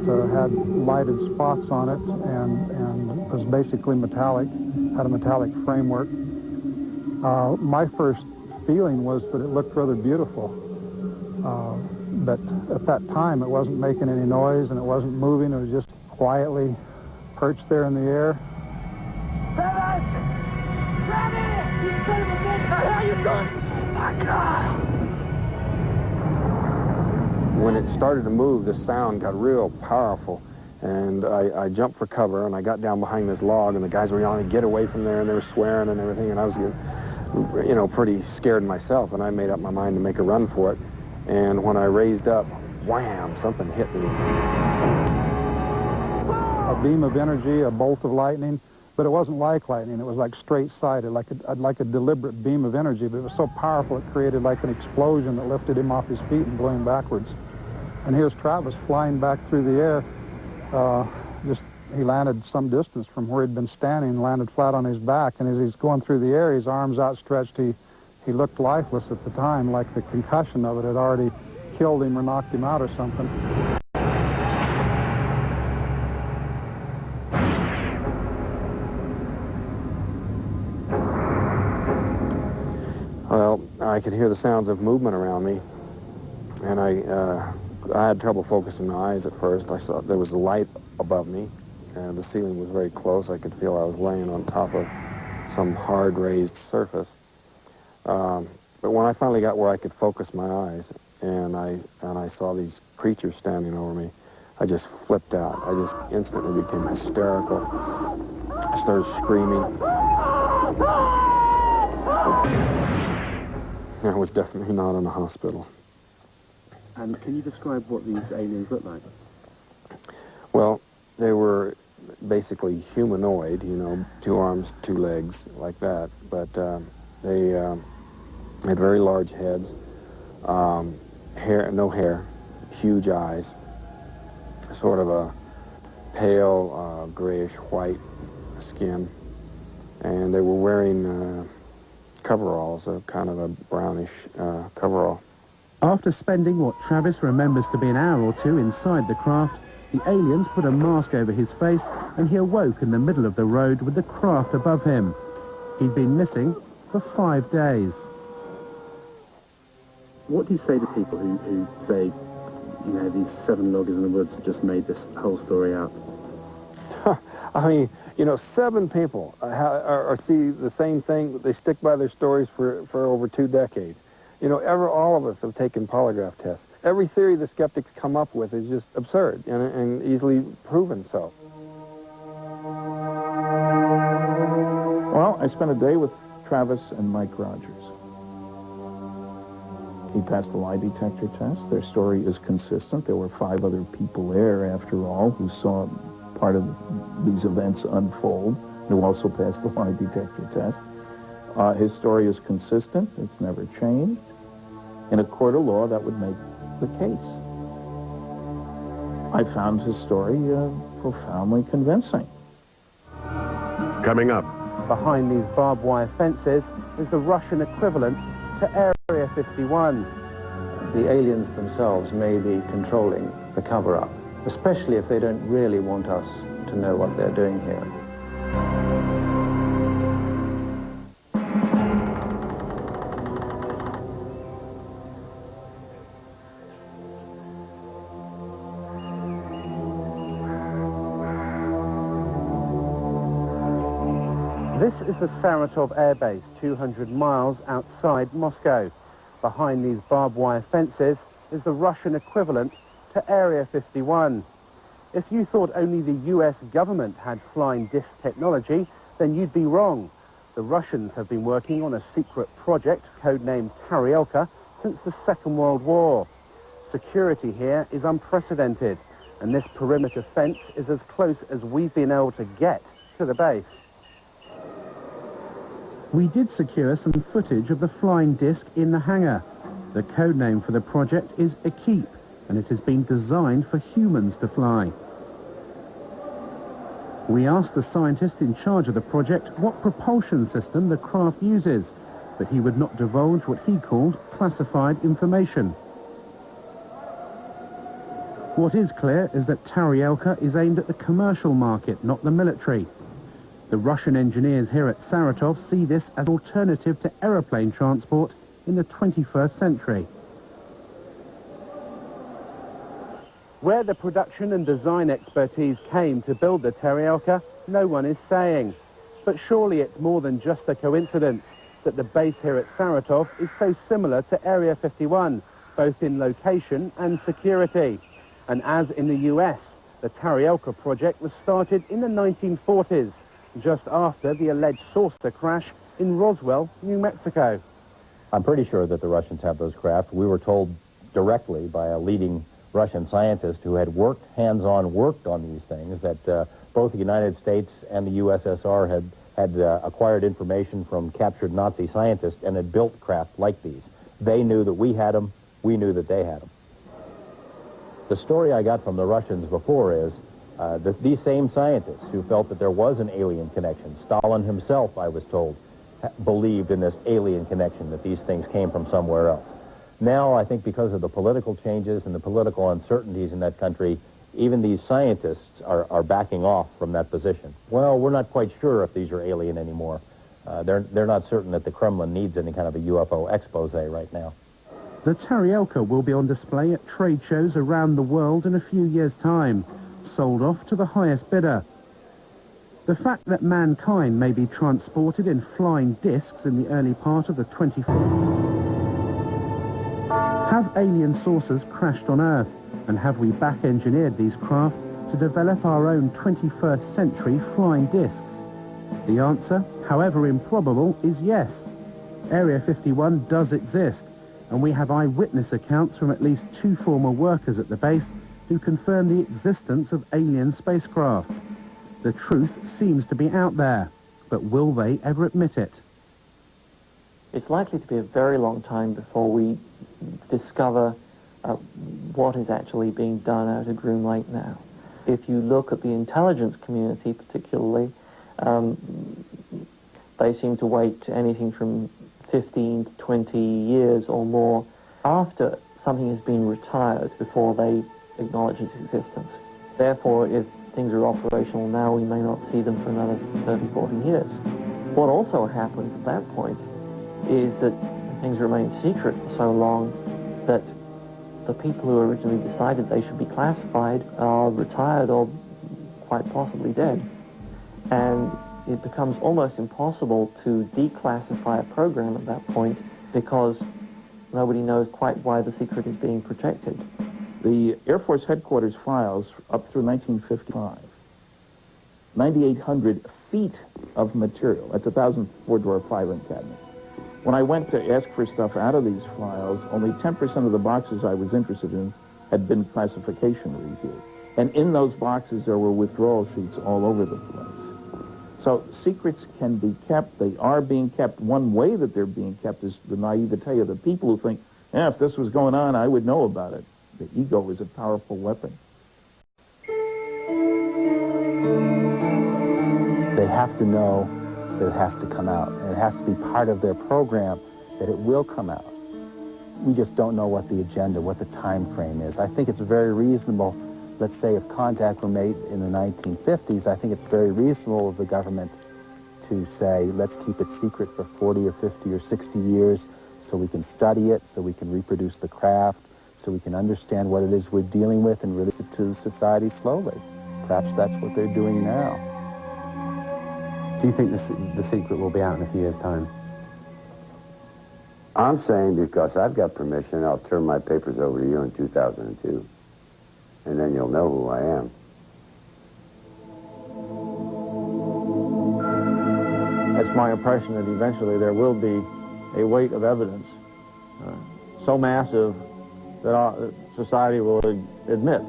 It had lighted spots on it and was basically metallic, had a metallic framework. My first feeling was that it looked rather beautiful. But at that time, it wasn't making any noise and it wasn't moving. It was just quietly perched there in the air. Travis! Travis! You son of a bitch! How the hell you doing? My God! When it started to move, the sound got real powerful, and I jumped for cover, and I got down behind this log, and the guys were yelling, "Get away from there," and they were swearing and everything, and I was getting, you know, pretty scared myself, and I made up my mind to make a run for it. And when I raised up, wham, something hit me. A beam of energy, a bolt of lightning, but it wasn't like lightning. It was like straight-sided, like a deliberate beam of energy, but it was so powerful it created like an explosion that lifted him off his feet and blew him backwards. And here's Travis flying back through the air. He landed some distance from where he'd been standing, landed flat on his back, and as he's going through the air, his arms outstretched, he looked lifeless at the time, like the concussion of it had already killed him or knocked him out or something. Well, I could hear the sounds of movement around me, and I had trouble focusing my eyes at first. I saw there was a light above me, and the ceiling was very close. I could feel I was laying on top of some hard raised surface. But when I finally got where I could focus my eyes, and I saw these creatures standing over me, I just flipped out. I just instantly became hysterical. I started screaming. I was definitely not in the hospital. And can you describe what these aliens look like? Well, they were basically humanoid, you know, 2 arms, 2 legs, like that. But they had very large heads, no hair, huge eyes, sort of a pale grayish-white skin, and they were wearing coveralls, a kind of a brownish coverall. After spending what Travis remembers to be an hour or 2 inside the craft, the aliens put a mask over his face and he awoke in the middle of the road with the craft above him. He'd been missing for 5 days. What do you say to people who say, you know, these 7 loggers in the woods have just made this whole story up? I mean, you know, 7 people see the same thing. They stick by their stories for over 2 decades. You know, all of us have taken polygraph tests. Every theory the skeptics come up with is just absurd and easily proven so. Well, I spent a day with Travis and Mike Rogers. He passed the lie detector test. Their story is consistent. There were 5 other people there, after all, who saw part of these events unfold, who also passed the lie detector test. His story is consistent. It's never changed. In a court of law, that would make the case. I found his story profoundly convincing. Coming up. Behind these barbed wire fences is the Russian equivalent to Area 51. The aliens themselves may be controlling the cover-up, especially if they don't really want us to know what they're doing here. This is the Saratov Air Base, 200 miles outside Moscow. Behind these barbed wire fences is the Russian equivalent to Area 51. If you thought only the US government had flying disc technology, then you'd be wrong. The Russians have been working on a secret project, codenamed Taryelka, since the Second World War. Security here is unprecedented, and this perimeter fence is as close as we've been able to get to the base. We did secure some footage of the flying disc in the hangar. The codename for the project is Ekip, and it has been designed for humans to fly. We asked the scientist in charge of the project what propulsion system the craft uses, but he would not divulge what he called classified information. What is clear is that Taryelka is aimed at the commercial market, not the military. The Russian engineers here at Saratov see this as an alternative to aeroplane transport in the 21st century. Where the production and design expertise came to build the Taryelka, no one is saying. But surely it's more than just a coincidence that the base here at Saratov is so similar to Area 51, both in location and security. And as in the US, the Taryelka project was started in the 1940s, just after the alleged saucer crash in Roswell, New Mexico. I'm pretty sure that the Russians have those craft. We were told directly by a leading Russian scientist who had worked on these things, that both the United States and the USSR had acquired information from captured Nazi scientists and had built craft like these. They knew that we had them. We knew that they had them. The story I got from the Russians before is these same scientists who felt that there was an alien connection. Stalin himself, I was told, believed in this alien connection, that these things came from somewhere else. Now, I think because of the political changes and the political uncertainties in that country, even these scientists are backing off from that position. Well, we're not quite sure if these are alien anymore. They're not certain that the Kremlin needs any kind of a UFO expose right now. The Taryelka will be on display at trade shows around the world in a few years' time, sold off to the highest bidder. The fact that mankind may be transported in flying discs in the early part of the 24th... Have alien saucers crashed on Earth, and have we back-engineered these craft to develop our own 21st century flying discs? The answer, however improbable, is yes. Area 51 does exist, and we have eyewitness accounts from at least 2 former workers at the base who confirm the existence of alien spacecraft. The truth seems to be out there, but will they ever admit it? It's likely to be a very long time before we discover what is actually being done out of Groom Lake now. If you look at the intelligence community particularly, they seem to wait anything from 15 to 20 years or more after something has been retired before they acknowledge its existence. Therefore, if things are operational now, we may not see them for another 30, 40 years. What also happens at that point is that things remain secret for so long that the people who originally decided they should be classified are retired or quite possibly dead. And it becomes almost impossible to declassify a program at that point because nobody knows quite why the secret is being protected. The Air Force headquarters files up through 1955, 9,800 feet of material. That's 1,000 four-drawer filing cabinets. When I went to ask for stuff out of these files, only 10% of the boxes I was interested in had been classification reviewed. And in those boxes, there were withdrawal sheets all over the place. So secrets can be kept. They are being kept. One way that they're being kept is the naivete of the people who think, yeah, if this was going on, I would know about it. The ego is a powerful weapon. They have to know that it has to come out, and it has to be part of their program that it will come out. We just don't know what the agenda, what the time frame is. I think it's very reasonable, let's say if contact were made in the 1950s, I think it's very reasonable of the government to say, let's keep it secret for 40 or 50 or 60 years so we can study it, so we can reproduce the craft, so we can understand what it is we're dealing with and release it to society slowly. Perhaps that's what they're doing now. Do you think the secret will be out in a few years' time? I'm saying because I've got permission, I'll turn my papers over to you in 2002. And then you'll know who I am. It's my impression that eventually there will be a weight of evidence so massive that society will admit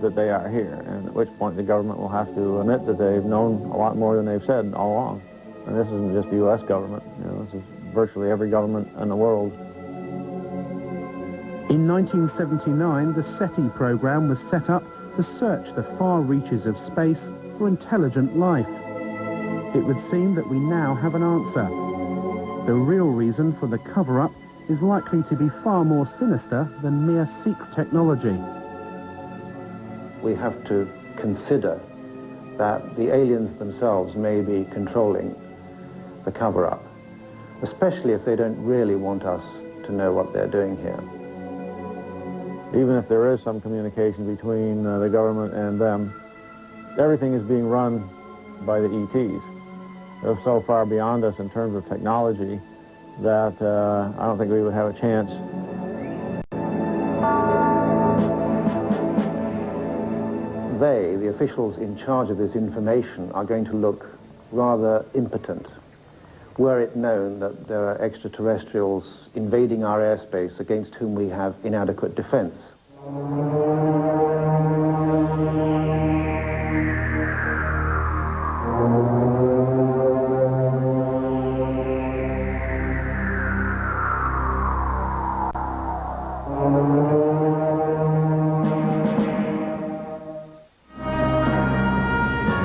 that they are here, and at which point the government will have to admit that they've known a lot more than they've said all along. And this isn't just the U.S. government, this is virtually every government in the world. In 1979, the SETI program was set up to search the far reaches of space for intelligent life. It would seem that we now have an answer. The real reason for the cover-up is likely to be far more sinister than mere secret technology. We have to consider that the aliens themselves may be controlling the cover-up, especially if they don't really want us to know what they're doing here. Even if there is some communication between the government and them, everything is being run by the ETs. They're so far beyond us in terms of technology that I don't think we would have a chance. They, the officials in charge of this information, are going to look rather impotent were it known that there are extraterrestrials invading our airspace against whom we have inadequate defense.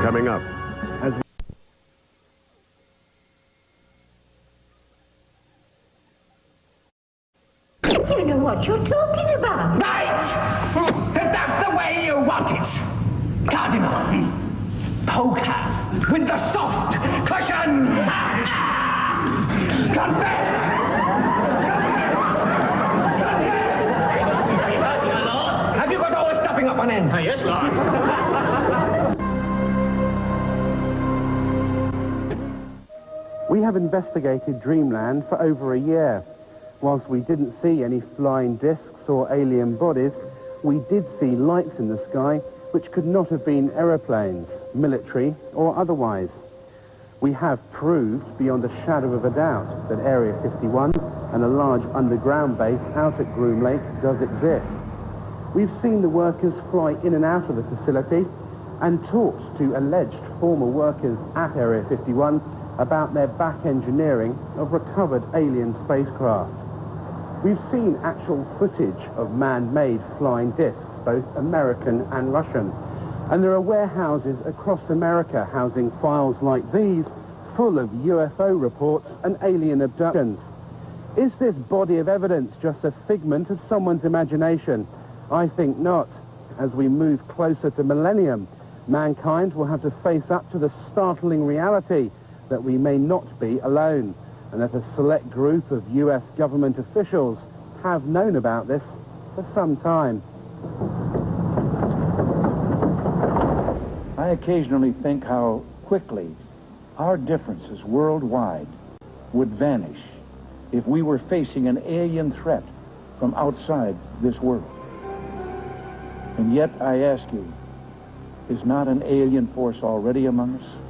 Coming up, as You know what you're talking about. Right! That's the way you want it. Cardinal. Poker with the soft cushion. Confess! Have you got all the stuffing up on end? Yes, Lord. We have investigated Dreamland for over a year. Whilst we didn't see any flying discs or alien bodies, we did see lights in the sky which could not have been aeroplanes, military or otherwise. We have proved beyond a shadow of a doubt that Area 51 and a large underground base out at Groom Lake does exist. We've seen the workers fly in and out of the facility and talked to alleged former workers at Area 51 about their back engineering of recovered alien spacecraft. We've seen actual footage of man-made flying discs, both American and Russian. And there are warehouses across America housing files like these, full of UFO reports and alien abductions. Is this body of evidence just a figment of someone's imagination? I think not. As we move closer to millennium, mankind will have to face up to the startling reality that we may not be alone, and that a select group of US government officials have known about this for some time. I occasionally think how quickly our differences worldwide would vanish if we were facing an alien threat from outside this world. And yet, I ask you, is not an alien force already among us?